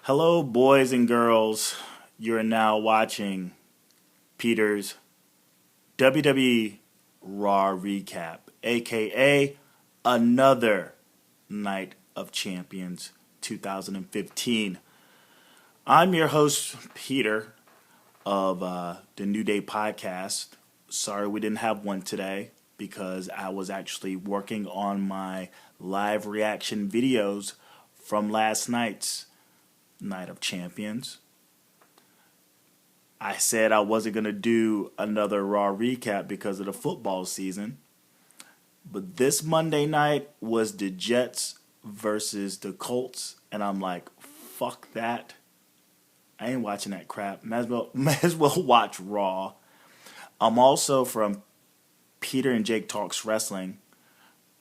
Hello, boys and girls. You're now watching Peter's WWE Raw Recap, aka Another Night of Champions 2015. I'm your host, Peter, of the New Day podcast. Sorry we didn't have one today because I was actually working on my live reaction videos from last night's Night of Champions. I said I wasn't going to do another Raw recap because of the football season. But this Monday night was the Jets versus the Colts. And I'm like, fuck that. I ain't watching that crap. Might as well watch Raw. I'm also from Peter and Jake Talks Wrestling,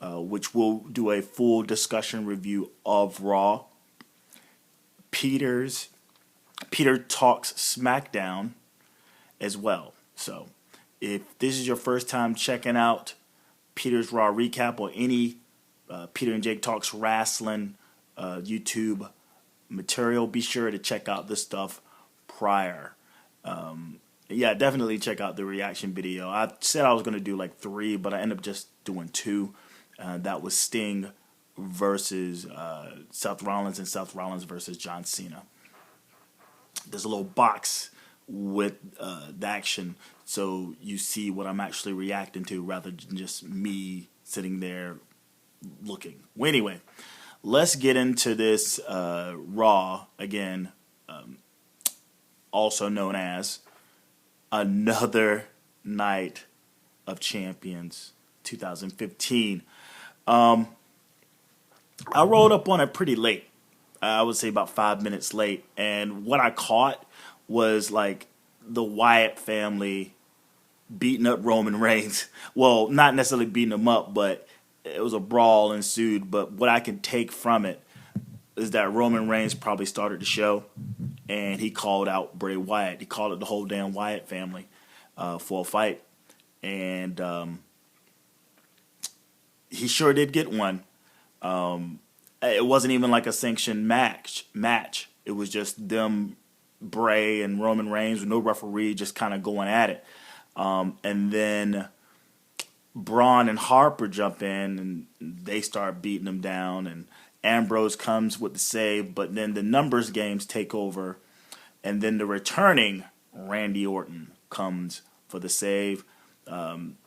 which will do a full discussion review of Raw. Peter Talks SmackDown as well. So if this is your first time checking out Peter's Raw Recap or any Peter and Jake Talks Wrestling YouTube material, be sure to check out this stuff prior. Definitely check out the reaction video. I said I was going to do like 3, but I ended up just doing 2. That was Sting versus Seth Rollins and Seth Rollins versus John Cena. There's a little box with the action so you see what I'm actually reacting to rather than just me sitting there looking. Well, anyway, let's get into this Raw again, also known as Another Night of Champions 2015. I rolled up on it pretty late. I would say about 5 minutes late. And what I caught was like the Wyatt family beating up Roman Reigns. Well, not necessarily beating him up, but it was a brawl ensued. But what I can take from it is that Roman Reigns probably started the show and he called out Bray Wyatt. He called it the whole damn Wyatt family for a fight. And he sure did get one. It wasn't even like a sanctioned match. It was just them, Bray and Roman Reigns with no referee, just kind of going at it. And then Braun and Harper jump in and they start beating them down. And Ambrose comes with the save, but then the numbers games take over. And then the returning Randy Orton comes for the save.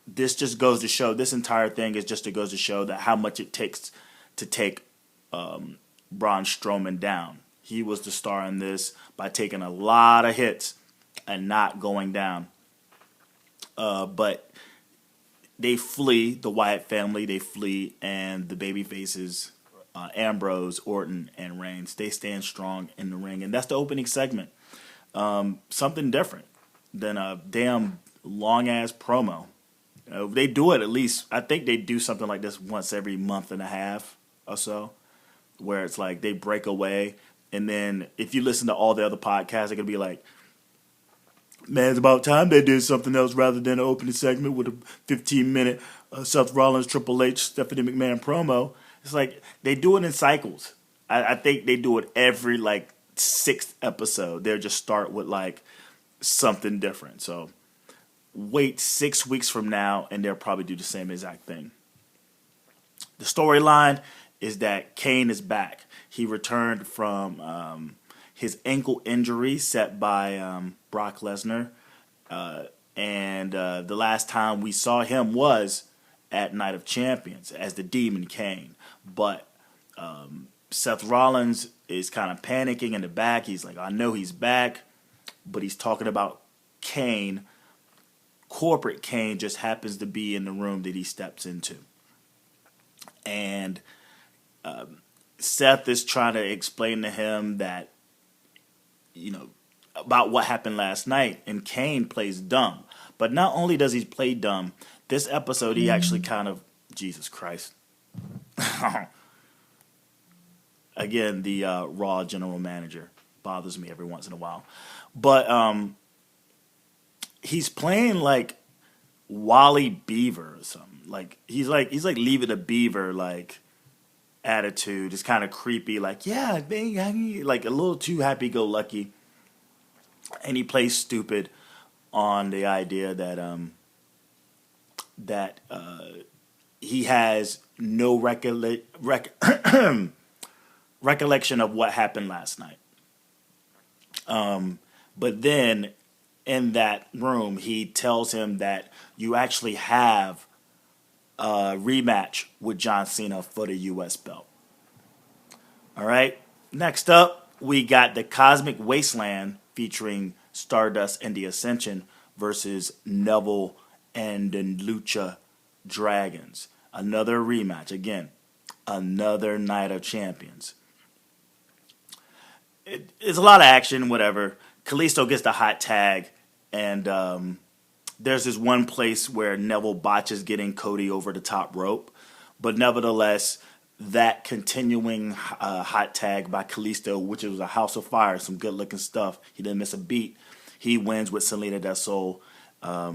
This just goes to show, this entire thing is just goes to show that how much it takes to take Braun Strowman down. He was the star in this by taking a lot of hits and not going down. But they flee, the Wyatt family, they flee, and the baby faces, Ambrose, Orton, and Reigns, they stand strong in the ring. And that's the opening segment. Something different than a damn long-ass promo. They do it at least, I think they do something like this once every month and a half or so, where it's like they break away, and then if you listen to all the other podcasts, it could be like, man, it's about time they did something else rather than an opening segment with a 15-minute Seth Rollins, Triple H, Stephanie McMahon promo. It's like they do it in cycles. I think they do it every like 6th episode. They'll just start with like something different. So wait 6 weeks from now, and they'll probably do the same exact thing. The storyline is that Cain is back. He returned from his ankle injury set by Brock Lesnar. And the last time we saw him was at Night of Champions as the Demon Cain. But Seth Rollins is kind of panicking in the back. He's like, I know he's back, but he's talking about Cain. Corporate Cain just happens to be in the room that he steps into. And Seth is trying to explain to him that, about what happened last night. And Cain plays dumb. But not only does he play dumb, this episode he actually kind of, Jesus Christ. Again, the Raw general manager bothers me every once in a while. But he's playing like Wally Beaver or something. Like he's like Leave It a Beaver, like attitude. It's kind of creepy, like, yeah, like a little too happy-go-lucky. And he plays stupid on the idea that he has no recollection of what happened last night. But then in that room, he tells him that you actually have a rematch with John Cena for the U.S. belt. All right. Next up, we got the Cosmic Wasteland featuring Stardust and the Ascension versus Neville and the Lucha Dragons. Another rematch. Again, another Night of Champions. It's a lot of action, whatever. Kalisto gets the hot tag, and there's this one place where Neville botches getting Cody over the top rope. But nevertheless, that continuing hot tag by Kalisto, which was a House of Fire, some good-looking stuff. He didn't miss a beat. He wins with Salida del Sol. I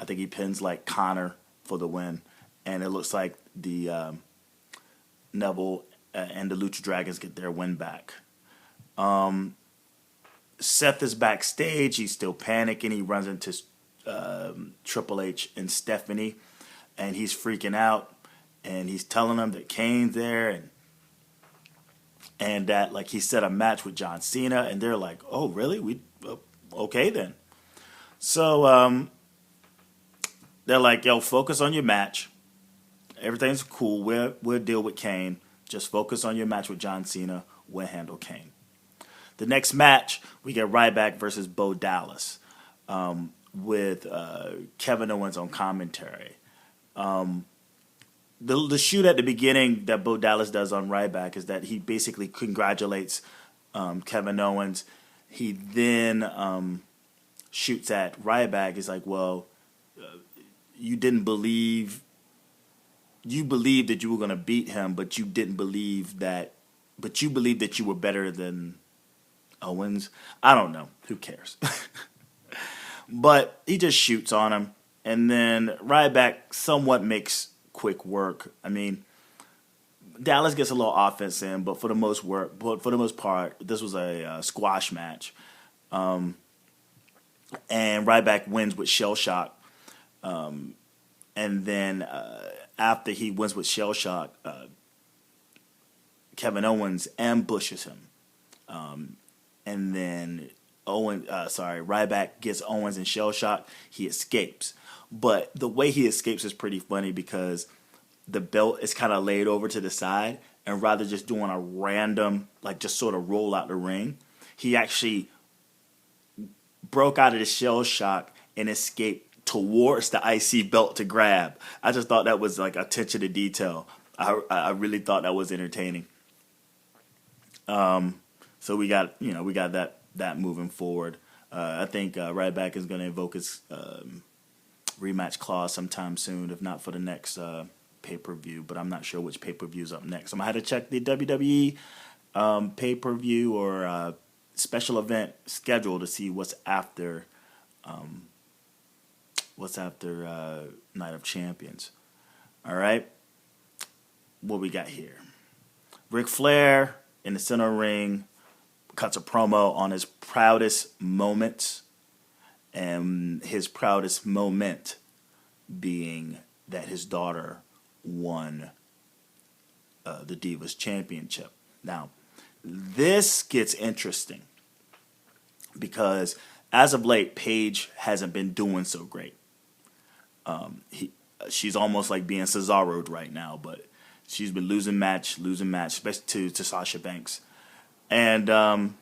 think he pins like Connor for the win. And it looks like the Neville and the Lucha Dragons get their win back. Seth is backstage. He's still panicking. He runs into Triple H and Stephanie, and he's freaking out. And he's telling them that Cain's there, and that like he set a match with John Cena, and they're like, "Oh, really? Okay then." So they're like, "Yo, focus on your match. Everything's cool. We'll deal with Cain. Just focus on your match with John Cena. We'll handle Cain." The next match, we get Ryback versus Bo Dallas with Kevin Owens on commentary. The shoot at the beginning that Bo Dallas does on Ryback is that he basically congratulates Kevin Owens. He then shoots at Ryback. He's like, well, you believed that you were going to beat him, but you believed that you were better than Owens. I don't know. Who cares? But he just shoots on him. And then Ryback somewhat makes quick work. I mean, Dallas gets a little offense in, but for the most part, this was a squash match. And Ryback wins with Shell Shock. And then after he wins with Shell Shock, Kevin Owens ambushes him. And then Ryback gets Owens in Shell Shock. He escapes. But the way he escapes is pretty funny because the belt is kind of laid over to the side, and rather just doing a random, like just sort of roll out the ring, he actually broke out of the Shell Shock and escaped towards the IC belt to grab. I just thought that was like attention to detail. I really thought that was entertaining. So we got that moving forward. I think Ryback is going to invoke his rematch clause sometime soon, if not for the next pay-per-view. But I'm not sure which pay-per-view is up next. I'm going to have to check the WWE pay-per-view or special event schedule to see what's after Night of Champions. All right. What we got here? Ric Flair in the center ring cuts a promo on his proudest moments, and his proudest moment being that his daughter won the Divas Championship. Now, this gets interesting because as of late, Paige hasn't been doing so great. She's almost like being Cesaro'd right now, but she's been losing match, especially to Sasha Banks. And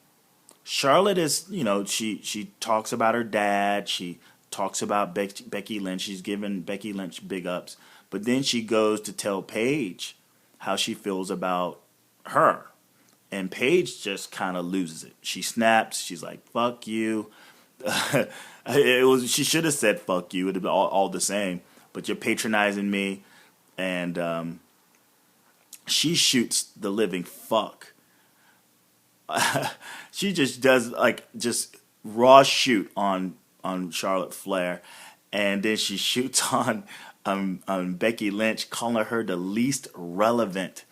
Charlotte is, she talks about her dad. She talks about Becky Lynch. She's giving Becky Lynch big ups. But then she goes to tell Paige how she feels about her. And Paige just kind of loses it. She snaps. She's like, fuck you. She should have said fuck you. It would have been all the same. But you're patronizing me. And she shoots the living fuck. She just does just raw shoot on Charlotte Flair, and then she shoots on Becky Lynch, calling her the least relevant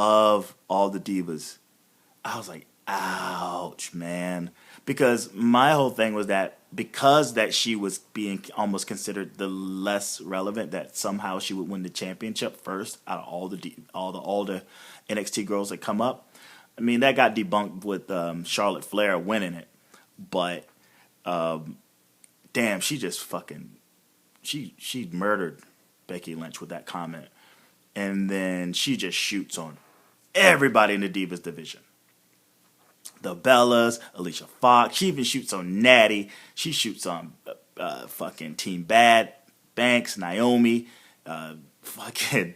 of all the divas. I was like, ouch, man. Because my whole thing was that because that she was being almost considered the less relevant, that somehow she would win the championship first out of all the NXT girls that come up. I mean, that got debunked with Charlotte Flair winning it. But damn, she just fucking she murdered Becky Lynch with that comment. And then she just shoots on everybody in the Divas division. The Bellas, Alicia Fox. She even shoots on Nattie. She shoots on fucking Team Bad, Banks, Nyomi. Fucking.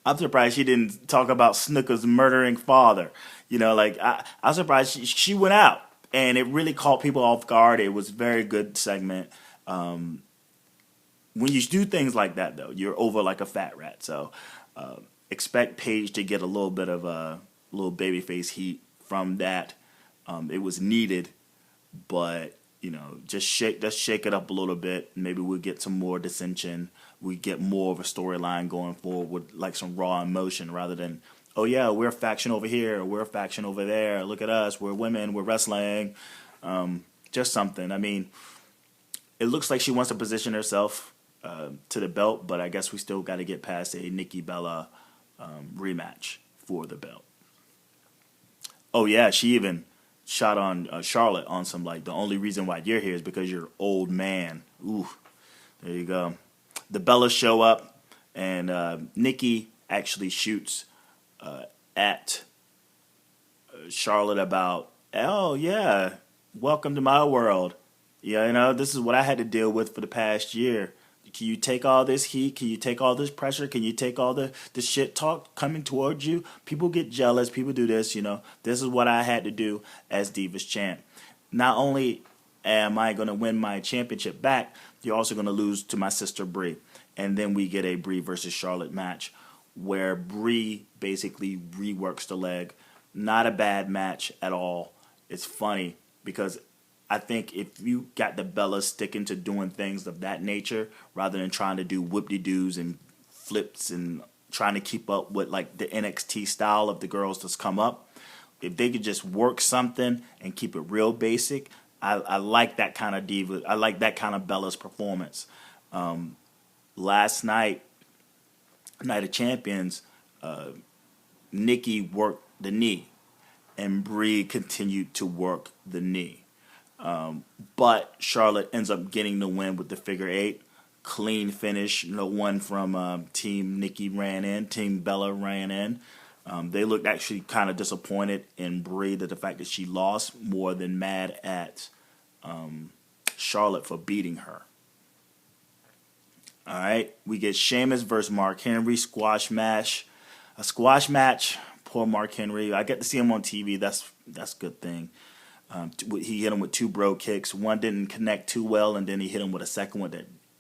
I'm surprised she didn't talk about Snooker's murdering father. You know, like I'm surprised she went out, and it really caught people off guard. It was a very good segment. When you do things like that, though, you're over like a fat rat. So expect Paige to get a little bit of a little babyface heat from that. It was needed, but you know, let's shake it up a little bit. Maybe we'll get some more dissension. We get more of a storyline going forward with like some raw emotion rather than, oh yeah, we're a faction over here, we're a faction over there. Look at us, we're women, we're wrestling. Just something. I mean, it looks like she wants to position herself to the belt, but I guess we still got to get past a Nikki Bella rematch for the belt. Oh yeah, she even shot on Charlotte on some like, the only reason why you're here is because you're old man. Ooh, there you go. The Bellas show up, and Nikki actually shoots at Charlotte about, oh yeah, welcome to my world. Yeah, you know, this is what I had to deal with for the past year. Can you take all this heat? Can you take all this pressure? Can you take all the shit talk coming towards you? People get jealous. People do this, you know. This is what I had to do as Divas champ. Not only am I going to win my championship back, you're also going to lose to my sister Brie. And then we get a Brie versus Charlotte match where Brie basically reworks the leg. Not a bad match at all. It's funny because I think if you got the Bellas sticking to doing things of that nature rather than trying to do whoop-de-doos and flips and trying to keep up with like the NXT style of the girls that's come up, if they could just work something and keep it real basic, I like that kind of diva. I like that kind of Bellas performance. Last night, Night of Champions, Nikki worked the knee and Brie continued to work the knee. But Charlotte ends up getting the win with the figure eight. Clean finish. No one from Team Nikki ran in. Team Bella ran in. They looked actually kind of disappointed in Brie that the fact that she lost more than mad at Charlotte for beating her. All right. We get Sheamus versus Mark Henry squash match. A squash match. Poor Mark Henry. I get to see him on TV. That's a good thing. He hit him with two bro kicks. One didn't connect too well, and then he hit him with a second one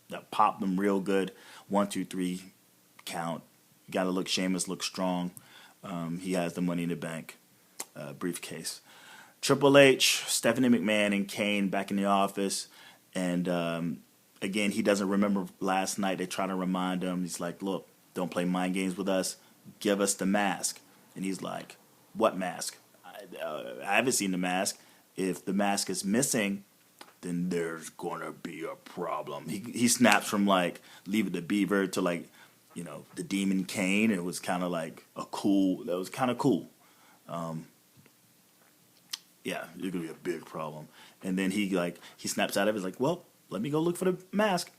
that popped him real good. 1, 2, 3 count. You got to look. Sheamus looks strong. He has the Money in the Bank briefcase. Triple H, Stephanie McMahon, and Cain back in the office. And again, he doesn't remember last night. They try to remind him. He's like, look, don't play mind games with us. Give us the mask. And he's like, what mask? I haven't seen the mask. If the mask is missing, then there's gonna be a problem. He snaps from like Leave It to Beaver to like, you know, the Demon Cain. It was kind of like that was kind of cool. Yeah, it's gonna be a big problem. And then he snaps out of it. He's like, well, let me go look for the mask.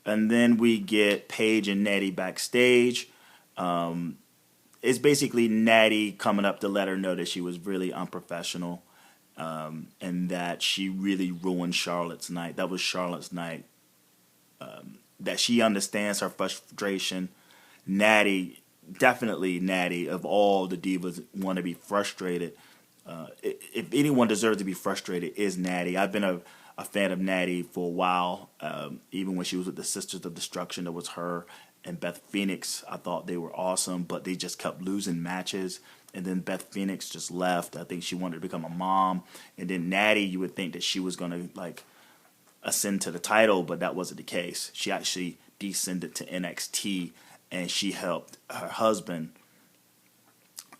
And then we get Paige and Nattie backstage. It's basically Nattie coming up to let her know that she was really unprofessional. And that she really ruined Charlotte's night. That was Charlotte's night. That she understands her frustration. Nattie, definitely Nattie, of all the divas, want to be frustrated. If anyone deserves to be frustrated, is Nattie. I've been a fan of Nattie for a while. Even when she was with the Sisters of Destruction, that was her and Beth Phoenix. I thought they were awesome, but they just kept losing matches. And then Beth Phoenix just left. I think she wanted to become a mom. And then Nattie, you would think that she was going to like ascend to the title, but that wasn't the case. She actually descended to NXT and she helped her husband,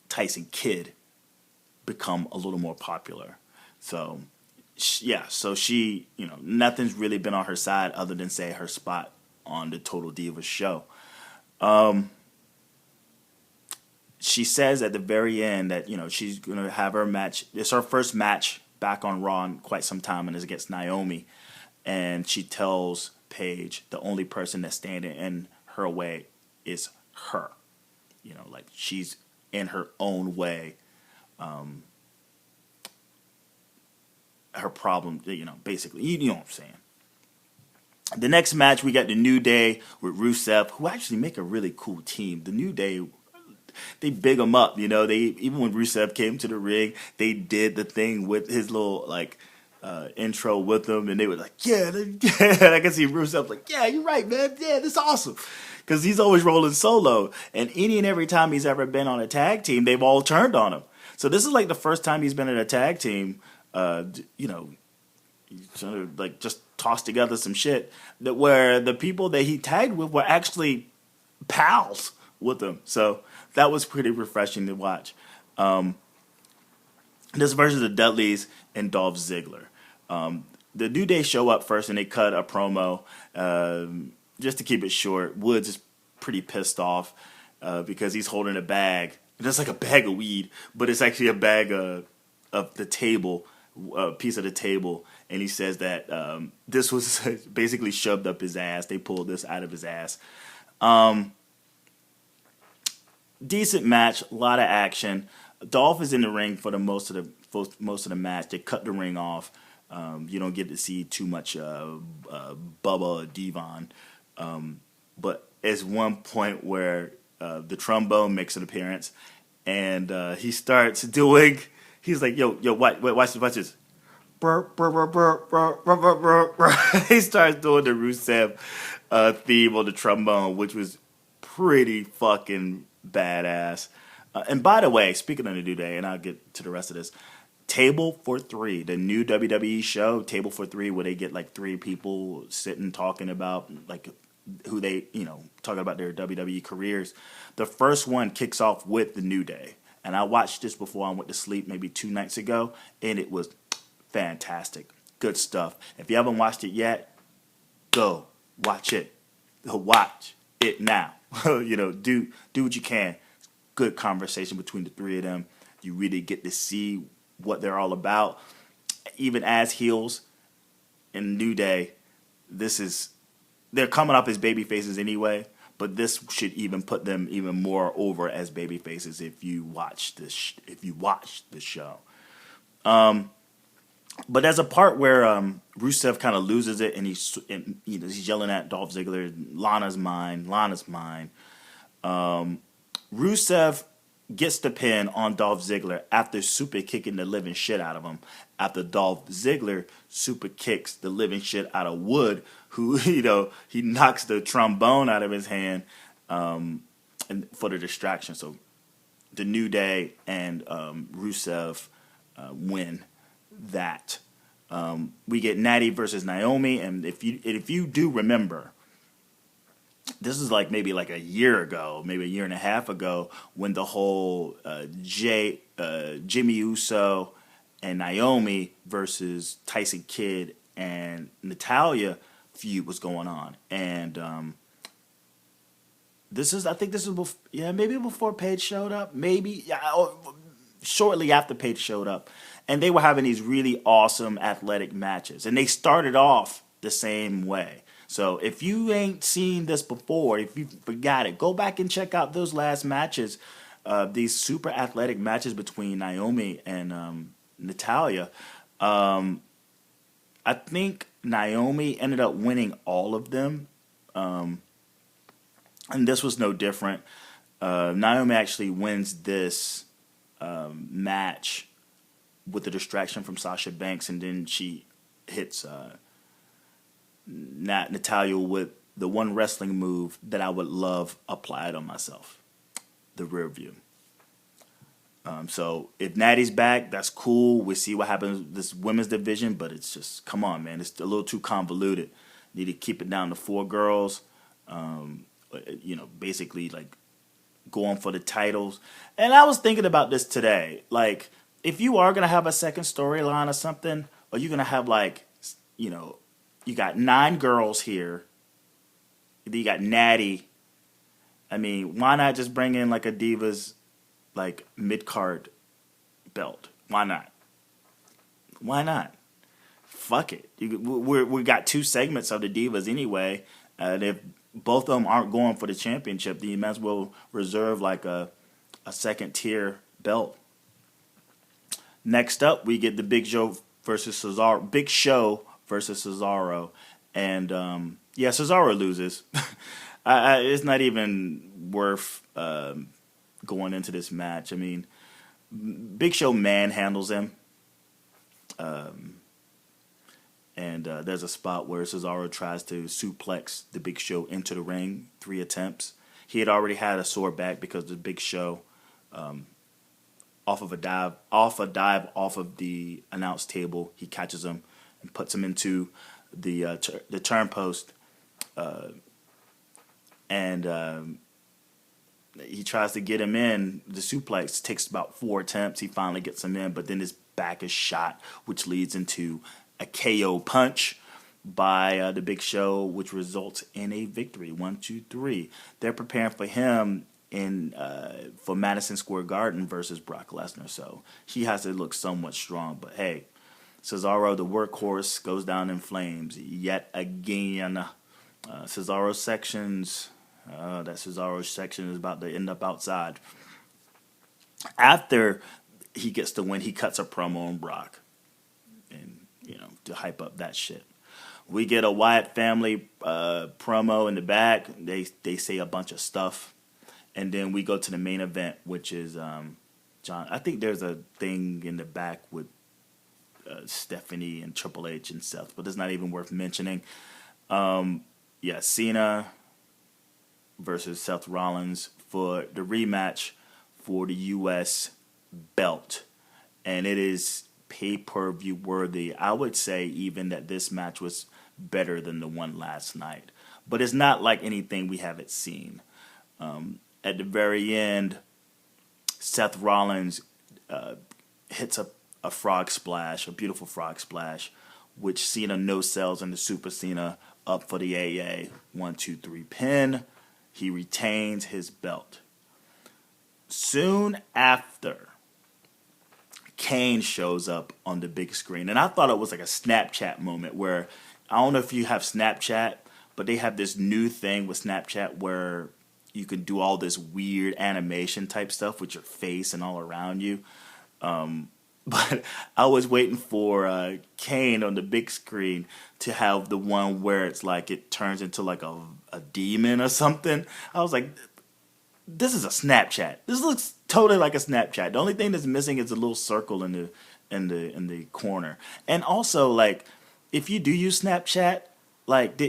Tyson Kidd, become a little more popular. So, so she, nothing's really been on her side other than, say, her spot on the Total Divas show. She says at the very end that, she's going to have her match. It's her first match back on Raw in quite some time, and it's against Nyomi. And she tells Paige the only person that's standing in her way is her. Like she's in her own way. Her problem, basically. You know what I'm saying. The next match, we got the New Day with Rusev, who actually make a really cool team. The New Day, they big them up, They even when Rusev came to the ring, they did the thing with his little intro with them, and they were like, "Yeah." I can see Rusev like, "Yeah, you're right, man. Yeah, this is awesome," because he's always rolling solo, and any and every time he's ever been on a tag team, they've all turned on him. So this is like the first time he's been in a tag team. Just toss together some shit that where the people that he tagged with were actually pals with him. So that was pretty refreshing to watch. This versus the Dudleys and Dolph Ziggler. The New Day show up first and they cut a promo. Just to keep it short, Woods is pretty pissed off because he's holding a bag. It's like a bag of weed, but it's actually a bag of the table, a piece of the table, and he says that this was basically shoved up his ass. They pulled this out of his ass. Decent match, a lot of action. Dolph is in the ring for the most of the match. They cut the ring off. You don't get to see too much Bubba or Devon, but there's one point where the trombone makes an appearance, and he starts doing. He's like, yo, watch this. He starts doing the Rusev theme on the trombone, which was pretty fucking badass. And by the way, speaking of the New Day, and I'll get to the rest of this, Table for Three, the new WWE show, Table for Three, where they get like three people sitting talking about like who they, talking about their WWE careers. The first one kicks off with the New Day. And I watched this before I went to sleep maybe 2 nights ago, and it was fantastic. Good stuff. If you haven't watched it yet, go watch it. Watch it now. Do what you can. Good conversation between the three of them. You really get to see what they're all about. Even as heels in New Day, they're coming up as baby faces anyway. But this should even put them even more over as baby faces if you watch this. If you watch the show, but there's a part where Rusev kind of loses it, and he's yelling at Dolph Ziggler, "Lana's mine, Lana's mine." Rusev gets the pin on Dolph Ziggler after super kicking the living shit out of him. After Dolph Ziggler super kicks the living shit out of Wood, who, he knocks the trombone out of his hand and for the distraction. So the New Day and Rusev win that. We get Nattie versus Nyomi, and if you do remember, this is like maybe like a year ago, maybe a year and a half ago, when the whole Jimmy Uso and Nyomi versus Tyson Kidd and Natalya feud was going on. And I think this is maybe before Paige showed up, shortly after Paige showed up. And they were having these really awesome athletic matches. And they started off the same way. So if you ain't seen this before, if you forgot it, go back and check out those last matches, these super athletic matches between Nyomi and Natalya. I think Nyomi ended up winning all of them, and this was no different. Nyomi actually wins this match with a distraction from Sasha Banks, and then she hits Natalya with the one wrestling move that I would love applied on myself, the rear view. So if Nattie's back, that's cool. We'll see what happens with this women's division, but it's just, come on, man. It's a little too convoluted. Need to keep it down to 4 girls. basically like going for the titles. And I was thinking about this today. Like, if you are gonna have a second storyline or something, or you're gonna have like, you got 9 girls here. You got Nattie. I mean, why not just bring in like a Divas like mid card belt? Why not? Why not? Fuck it. We got 2 segments of the Divas anyway. And if both of them aren't going for the championship, then you might as well reserve like a second tier belt. Next up, we get the Big Show versus Cesaro. Big Show versus Cesaro. And Cesaro loses. It's not even worth going into this match. I mean, Big Show manhandles him. And there's a spot where Cesaro tries to suplex the Big Show into the ring, 3 attempts. He had already had a sore back because the Big Show, off a dive off of the announce table, he catches him and puts him into the turn post, and he tries to get him in. The suplex takes about 4 attempts. He finally gets him in, but then his back is shot, which leads into a KO punch by the Big Show, which results in a victory. 1, 2, 3. They're preparing for him for Madison Square Garden versus Brock Lesnar, so he has to look somewhat strong. But hey, Cesaro, the workhorse, goes down in flames yet again. Cesaro sections. That Cesaro section is about to end up outside. After he gets the win, he cuts a promo on Brock, and to hype up that shit. We get a Wyatt family promo in the back. They say a bunch of stuff, and then we go to the main event, which is John. I think there's a thing in the back with Stephanie and Triple H and Seth, but it's not even worth mentioning. Cena versus Seth Rollins for the rematch for the U.S. belt, and it is pay-per-view worthy. I would say even that this match was better than the one last night, but it's not like anything we haven't seen. At the very end, Seth Rollins hits a frog splash, a beautiful frog splash, which Cena no-sells into Super Cena up for the AA 1, 2, 3 pin. He retains his belt. Soon after, Cain shows up on the big screen. And I thought it was like a Snapchat moment where, I don't know if you have Snapchat, but they have this new thing with Snapchat where you can do all this weird animation type stuff with your face and all around you. But I was waiting for Cain on the big screen to have the one where it's like it turns into like a demon or something. I was like, this is a Snapchat. This looks totally like a Snapchat. The only thing that's missing is a little circle in the corner. And also, like, if you do use Snapchat, like,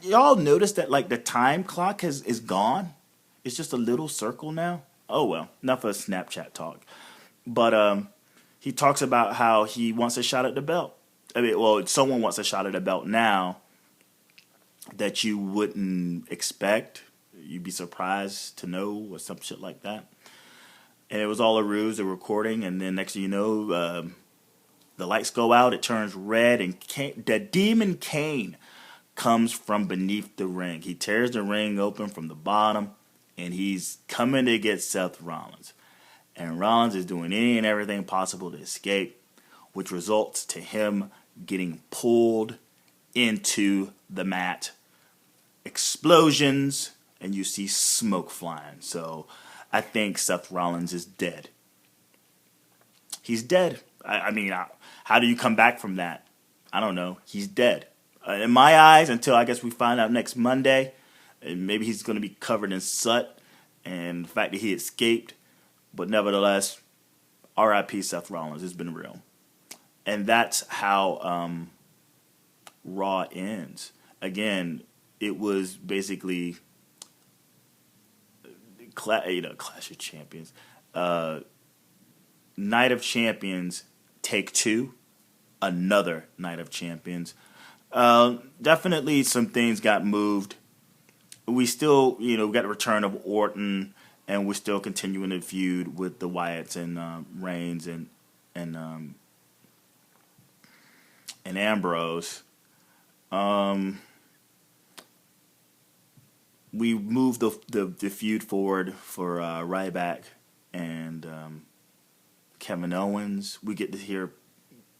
y'all notice that like the time clock is gone? It's just a little circle now. Oh well, enough of Snapchat talk. But he talks about how he wants a shot at the belt. I mean, well, someone wants a shot at the belt now that you wouldn't expect. You'd be surprised to know, or some shit like that. And it was all a ruse, a recording, and then next thing you know, the lights go out, it turns red, and the demon Cain comes from beneath the ring. He tears the ring open from the bottom, and he's coming to get Seth Rollins. And Rollins is doing any and everything possible to escape, which results to him getting pulled into the mat. Explosions, and you see smoke flying. So I think Seth Rollins is dead. He's dead. I mean, how do you come back from that? I don't know. He's dead. In my eyes, until I guess we find out next Monday, and maybe he's going to be covered in soot and the fact that he escaped. But nevertheless, R.I.P. Seth Rollins. It's been real. And that's how Raw ends. Again, it was basically Clash of Champions. Night of Champions, take 2. Another Night of Champions. Definitely some things got moved. we still, we got the return of Orton, and we're still continuing the feud with the Wyatts and Reigns and Ambrose. We moved the feud forward for Ryback and Kevin Owens. We get to hear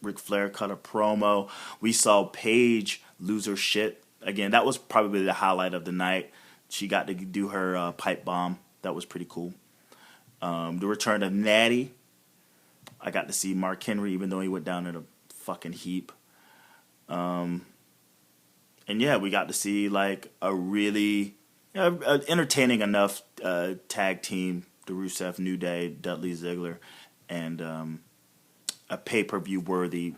Ric Flair cut a promo. We saw Paige lose her shit. Again, that was probably the highlight of the night. She got to do her pipe bomb. That was pretty cool. The return of Nattie. I got to see Mark Henry, even though he went down in a fucking heap. And yeah, we got to see like a really entertaining enough tag team, the Rusev, New Day, Dudley, Ziggler, and a pay-per-view worthy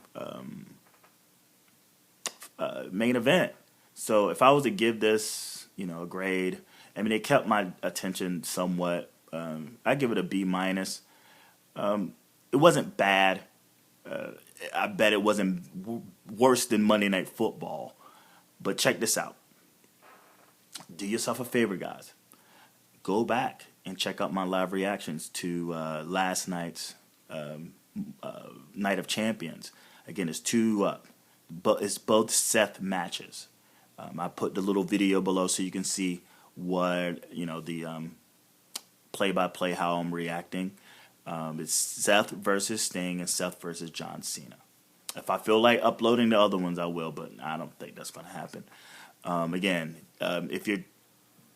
main event. So if I was to give this, a grade, I mean, it kept my attention somewhat. I'd give it a B minus. It wasn't bad. I bet it wasn't worse than Monday Night Football. But check this out. Do yourself a favor, guys. Go back and check out my live reactions to last night's Night of Champions. Again, it's two up, but it's both Seth matches. I put the little video below so you can see what the play-by-play how I'm reacting. It's Seth versus Sting and Seth versus John Cena. If I feel like uploading the other ones, I will, but I don't think that's going to happen. Again, if you're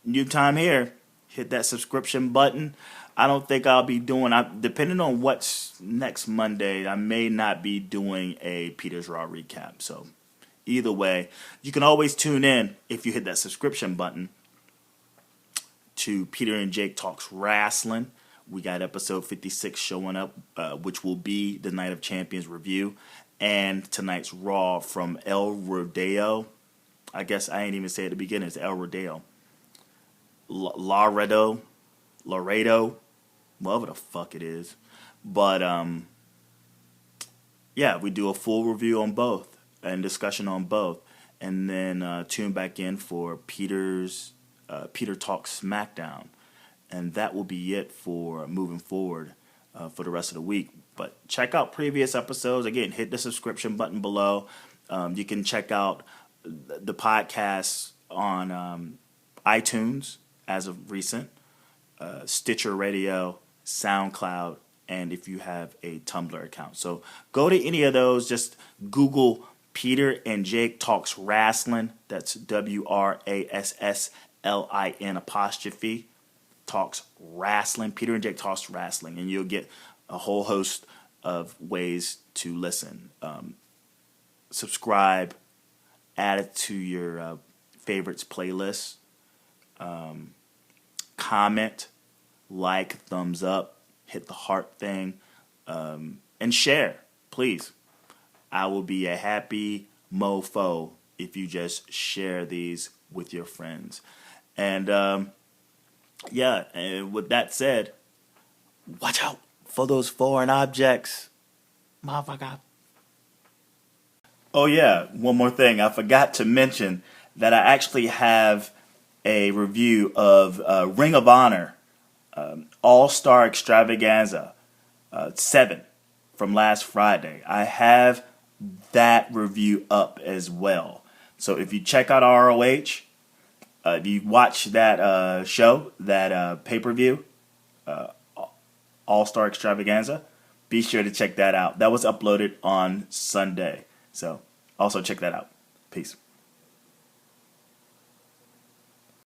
new time here, hit that subscription button. I don't think I'll be doing, depending on what's next Monday, I may not be doing a Peter's Raw recap. So either way, you can always tune in if you hit that subscription button to Peter and Jake Talks Wrestling. We got episode 56 showing up, which will be the Night of Champions review, and tonight's Raw from El Rodeo. I guess I ain't even say at the beginning. It's El Rodeo. Lerado, whatever the fuck it is. But, yeah, we do a full review on both and discussion on both. And then tune back in for Peter Talks SmackDown. And that will be it for moving forward for the rest of the week. But check out previous episodes. Again, hit the subscription button below. You can check out the podcast on iTunes as of recent, Stitcher Radio, SoundCloud, and if you have a Tumblr account. So go to any of those. Just Google Peter and Jake Talks Wrestling. That's WRASSLIN Talks Wrestling. Peter and Jake Talks Wrestling. And you'll get a whole host of ways to listen. Subscribe. Add it to your favorites playlist. Comment, like, thumbs up, hit the heart thing, and share, please. I will be a happy mofo if you just share these with your friends. And yeah, and with that said, watch out for those foreign objects, motherfucker. Oh yeah, one more thing. I forgot to mention that I actually have a review of Ring of Honor All-Star Extravaganza 7 from last Friday. I have that review up as well. So if you check out ROH, if you watch that show, that pay-per-view, All-Star Extravaganza, be sure to check that out. That was uploaded on Sunday. So also check that out. Peace.